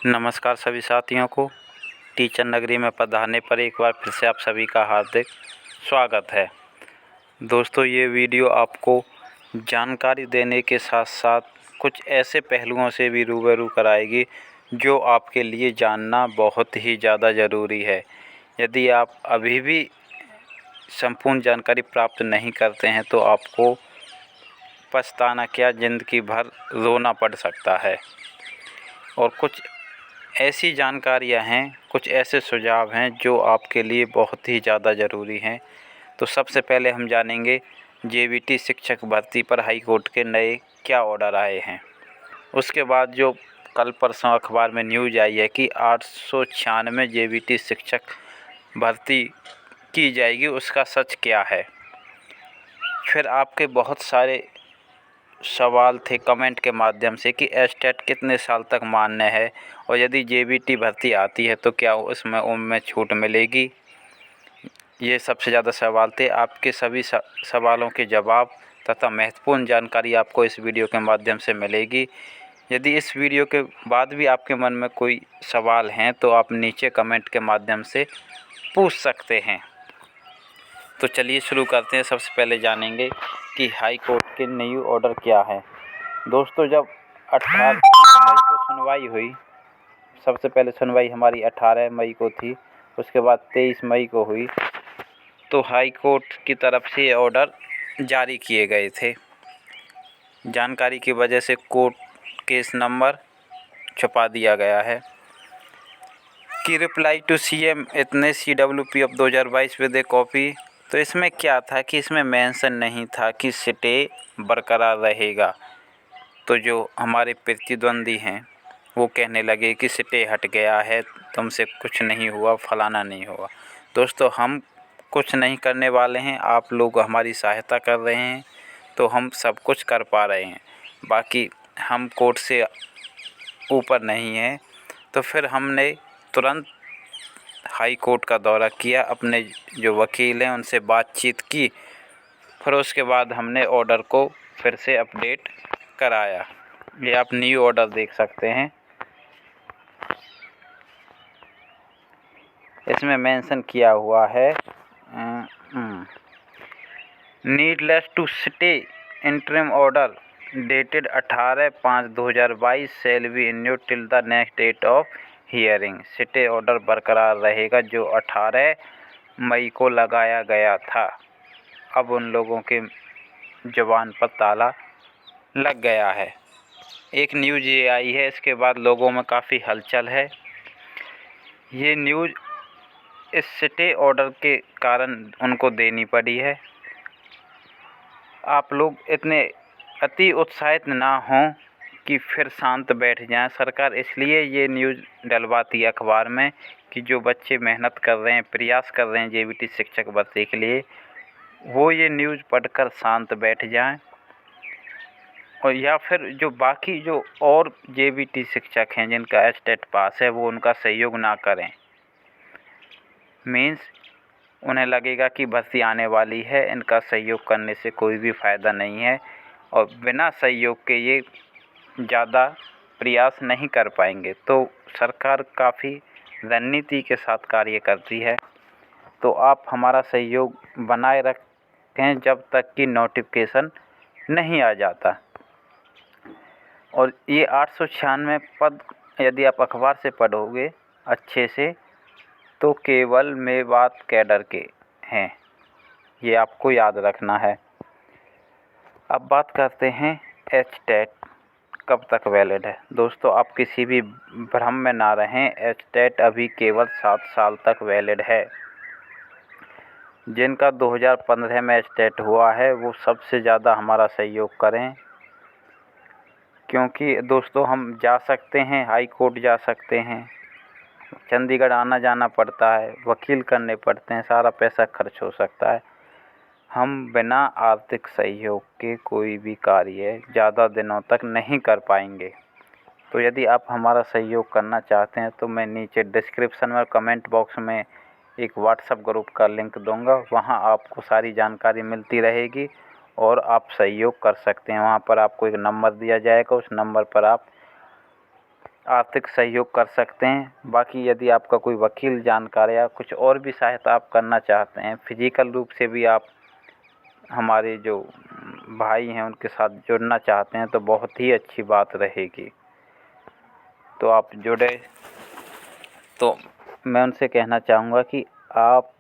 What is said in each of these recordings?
नमस्कार सभी साथियों को। टीचर नगरी में पधारने पर एक बार फिर से आप सभी का हार्दिक स्वागत है। दोस्तों, ये वीडियो आपको जानकारी देने के साथ साथ कुछ ऐसे पहलुओं से भी रूबरू कराएगी जो आपके लिए जानना बहुत ही ज़्यादा ज़रूरी है। यदि आप अभी भी संपूर्ण जानकारी प्राप्त नहीं करते हैं तो आपको पछताना क्या, ज़िंदगी भर रोना पड़ सकता है। और कुछ ऐसी जानकारियां हैं, कुछ ऐसे सुझाव हैं जो आपके लिए बहुत ही ज़्यादा ज़रूरी हैं। तो सबसे पहले हम जानेंगे जेबीटी शिक्षक भर्ती पर हाई कोर्ट के नए क्या ऑर्डर आए हैं। उसके बाद जो कल परसों अखबार में न्यूज़ आई है कि 896 जेबीटी शिक्षक भर्ती की जाएगी, उसका सच क्या है। फिर आपके बहुत सारे सवाल थे कमेंट के माध्यम से कि एस्टेट कितने साल तक मान्य है और यदि जेबीटी भर्ती आती है तो क्या उसमें उम्र में छूट मिलेगी। ये सबसे ज़्यादा सवाल थे। आपके सभी सवालों के जवाब तथा महत्वपूर्ण जानकारी आपको इस वीडियो के माध्यम से मिलेगी। यदि इस वीडियो के बाद भी आपके मन में कोई सवाल हैं तो आप नीचे कमेंट के माध्यम से पूछ सकते हैं। तो चलिए शुरू करते हैं। सबसे पहले जानेंगे कि हाई कोर्ट के न्यू ऑर्डर क्या है। दोस्तों, जब 18 मई को सुनवाई हुई, सबसे पहले सुनवाई हमारी 18 मई को थी, उसके बाद 23 मई को हुई, तो हाई कोर्ट की तरफ से ऑर्डर जारी किए गए थे। जानकारी की वजह से कोर्ट केस नंबर छुपा दिया गया है कि रिप्लाई टू सीएम इतने CWP of 2022 with A copy. तो इसमें क्या था कि इसमें मेंशन नहीं था कि स्टे बरकरार रहेगा। तो जो हमारे प्रतिद्वंदी हैं वो कहने लगे कि स्टे हट गया है, तुमसे कुछ नहीं हुआ, फलाना नहीं हुआ। दोस्तों, हम कुछ नहीं करने वाले हैं, आप लोग हमारी सहायता कर रहे हैं तो हम सब कुछ कर पा रहे हैं। बाकी हम कोर्ट से ऊपर नहीं हैं। तो फिर हमने तुरंत हाई कोर्ट का दौरा किया, अपने जो वकील हैं उनसे बातचीत की, फिर उसके बाद हमने ऑर्डर को फिर से अपडेट कराया। ये आप न्यू ऑर्डर देख सकते हैं। इसमें मेंशन किया हुआ है needless to stay interim order dated 18/5/2022 shall be inured till the next date of hearing. Stay order बरकरार रहेगा जो 18 मई को लगाया गया था। अब उन लोगों के ज़ुबान पर ताला लग गया है। एक न्यूज़ ये आई है, इसके बाद लोगों में काफ़ी हलचल है। ये न्यूज़ इस स्टे ऑर्डर के कारण उनको देनी पड़ी है। आप लोग इतने अति उत्साहित ना हों कि फिर शांत बैठ जाएं। सरकार इसलिए ये न्यूज़ डलवाती है अखबार में कि जो बच्चे मेहनत कर रहे हैं, प्रयास कर रहे हैं जेबीटी शिक्षक भर्ती के लिए, वो ये न्यूज़ पढ़कर शांत बैठ जाएं। और या फिर जो बाकी जो और जेबीटी शिक्षक हैं जिनका एस्टेट पास है वो उनका सहयोग ना करें। मीन्स उन्हें लगेगा कि भर्ती आने वाली है, इनका सहयोग करने से कोई भी फ़ायदा नहीं है और बिना सहयोग के ये ज़्यादा प्रयास नहीं कर पाएंगे। तो सरकार काफ़ी रणनीति के साथ कार्य करती है। तो आप हमारा सहयोग बनाए रखें जब तक कि नोटिफिकेशन नहीं आ जाता। और ये 896 पद यदि आप अखबार से पढ़ोगे अच्छे से तो केवल मेवात कैडर के हैं, ये आपको याद रखना है। अब बात करते हैं एचटेट कब तक वैलिड है। दोस्तों, आप किसी भी भ्रम में ना रहें, एचटेट अभी केवल 7 साल तक वैलिड है। जिनका 2015 में एचटेट हुआ है वो सबसे ज़्यादा हमारा सहयोग करें, क्योंकि दोस्तों हम जा सकते हैं, हाई कोर्ट जा सकते हैं, चंडीगढ़ आना जाना पड़ता है, वकील करने पड़ते हैं, सारा पैसा खर्च हो सकता है। हम बिना आर्थिक सहयोग के कोई भी कार्य ज़्यादा दिनों तक नहीं कर पाएंगे। तो यदि आप हमारा सहयोग करना चाहते हैं तो मैं नीचे डिस्क्रिप्शन में और कमेंट बॉक्स में एक व्हाट्सएप ग्रुप का लिंक दूंगा, वहां आपको सारी जानकारी मिलती रहेगी और आप सहयोग कर सकते हैं। वहां पर आपको एक नंबर दिया जाएगा, उस नंबर पर आप आर्थिक सहयोग कर सकते हैं। बाकी यदि आपका कोई वकील जानकार या कुछ और भी सहायता आप करना चाहते हैं, फिजिकल रूप से भी आप हमारे जो भाई हैं उनके साथ जुड़ना चाहते हैं, तो बहुत ही अच्छी बात रहेगी। तो आप जुड़े। तो मैं उनसे कहना चाहूँगा कि आप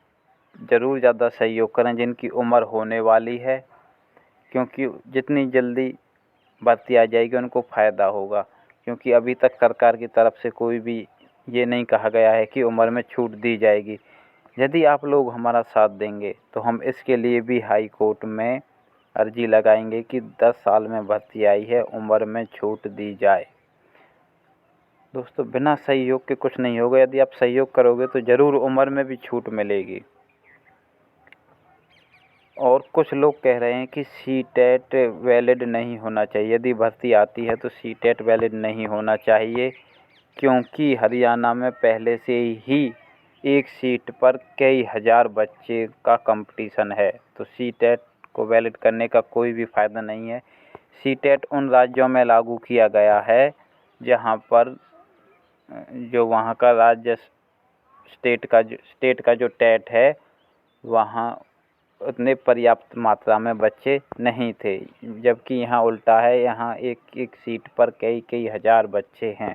ज़रूर ज़्यादा सहयोग करें जिनकी उम्र होने वाली है, क्योंकि जितनी जल्दी भर्ती आ जाएगी उनको फ़ायदा होगा। क्योंकि अभी तक सरकार की तरफ से कोई भी ये नहीं कहा गया है कि उम्र में छूट दी जाएगी। यदि आप लोग हमारा साथ देंगे तो हम इसके लिए भी हाई कोर्ट में अर्जी लगाएंगे कि 10 साल में भर्ती आई है, उम्र में छूट दी जाए। दोस्तों, बिना सहयोग के कुछ नहीं होगा। यदि आप सहयोग करोगे तो ज़रूर उम्र में भी छूट मिलेगी। और कुछ लोग कह रहे हैं कि सीटेट वैलिड नहीं होना चाहिए। यदि भर्ती आती है तो सीटेट वैलिड नहीं होना चाहिए, क्योंकि हरियाणा में पहले से ही एक सीट पर कई हज़ार बच्चे का कंपटीशन है। तो सीटेट को वैलिड करने का कोई भी फ़ायदा नहीं है। सीटेट उन राज्यों में लागू किया गया है जहाँ पर जो वहाँ का राज्य स्टेट का जो टेट है, वहाँ उतने पर्याप्त मात्रा में बच्चे नहीं थे, जबकि यहाँ उल्टा है। यहाँ एक एक सीट पर कई कई हज़ार बच्चे हैं।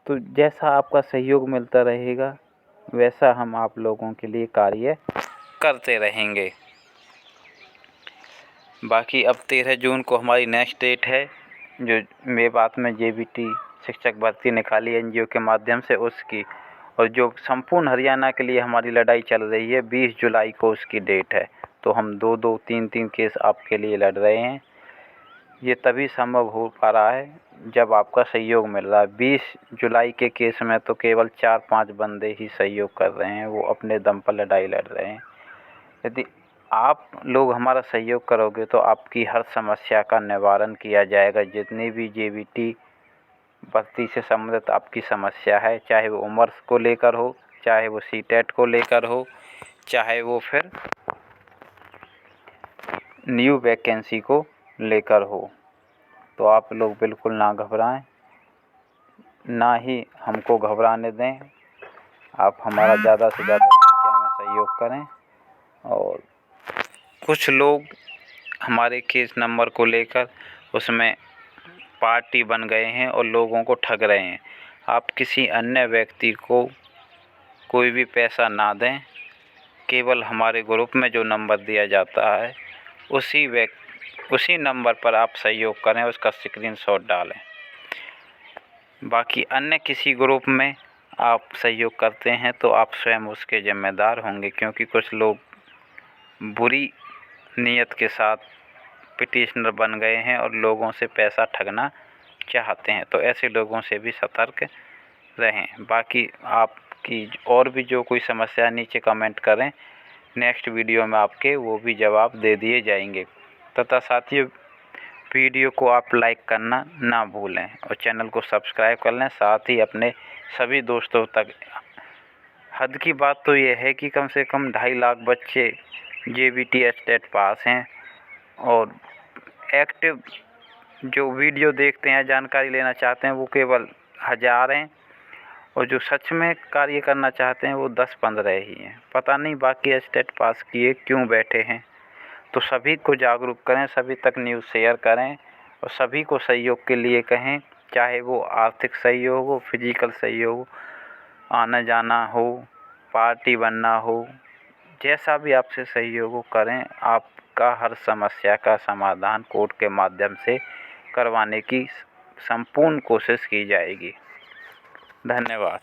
तो जैसा आपका सहयोग मिलता रहेगा वैसा हम आप लोगों के लिए कार्य करते रहेंगे। बाकी अब 13 जून को हमारी नेक्स्ट डेट है, जो मेवात में JBT शिक्षक भर्ती निकाली NGO के माध्यम से उसकी, और जो संपूर्ण हरियाणा के लिए हमारी लड़ाई चल रही है 20 जुलाई को उसकी डेट है। तो हम 2-2, 3-3 केस आपके लिए लड़ रहे हैं। ये तभी संभव हो पा रहा है जब आपका सहयोग मिल रहा है। 20 जुलाई के केस में तो केवल 4-5 बंदे ही सहयोग कर रहे हैं, वो अपने दम पर लड़ाई लड़ रहे हैं। यदि आप लोग हमारा सहयोग करोगे तो आपकी हर समस्या का निवारण किया जाएगा। जितनी भी JBT भर्ती से संबंधित आपकी समस्या है, चाहे वो उम्र को लेकर हो, चाहे वो सीटेट को लेकर हो, चाहे वो फिर न्यू वैकेंसी को लेकर हो, तो आप लोग बिल्कुल ना घबराएं, ना ही हमको घबराने दें। आप हमारा ज़्यादा से ज़्यादा संख्या में सहयोग करें। और कुछ लोग हमारे केस नंबर को लेकर उसमें पार्टी बन गए हैं और लोगों को ठग रहे हैं। आप किसी अन्य व्यक्ति को कोई भी पैसा ना दें, केवल हमारे ग्रुप में जो नंबर दिया जाता है उसी नंबर पर आप सहयोग करें, उसका स्क्रीनशॉट डालें। बाकी अन्य किसी ग्रुप में आप सहयोग करते हैं तो आप स्वयं उसके जिम्मेदार होंगे, क्योंकि कुछ लोग बुरी नीयत के साथ पिटिशनर बन गए हैं और लोगों से पैसा ठगना चाहते हैं। तो ऐसे लोगों से भी सतर्क रहें। बाकी आपकी और भी जो कोई समस्या नीचे कमेंट करें, नेक्स्ट वीडियो में आपके वो भी जवाब दे दिए जाएंगे। तथा साथियों, वीडियो को आप लाइक करना ना भूलें और चैनल को सब्सक्राइब कर लें। साथ ही अपने सभी दोस्तों तक। हद की बात तो ये है कि कम से कम 2.5 लाख बच्चे JBT स्टेट पास हैं, और एक्टिव जो वीडियो देखते हैं, जानकारी लेना चाहते हैं, वो केवल 1000 हैं, और जो सच में कार्य करना चाहते हैं वो 10-15 ही हैं। पता नहीं बाकी स्टेट पास किए क्यों बैठे हैं। तो सभी को जागरूक करें, सभी तक न्यूज़ शेयर करें और सभी को सहयोग के लिए कहें, चाहे वो आर्थिक सहयोग हो, फिजिकल सहयोग हो, आना जाना हो, पार्टी बनना हो, जैसा भी आपसे सहयोग हो करें। आपका हर समस्या का समाधान कोर्ट के माध्यम से करवाने की संपूर्ण कोशिश की जाएगी। धन्यवाद।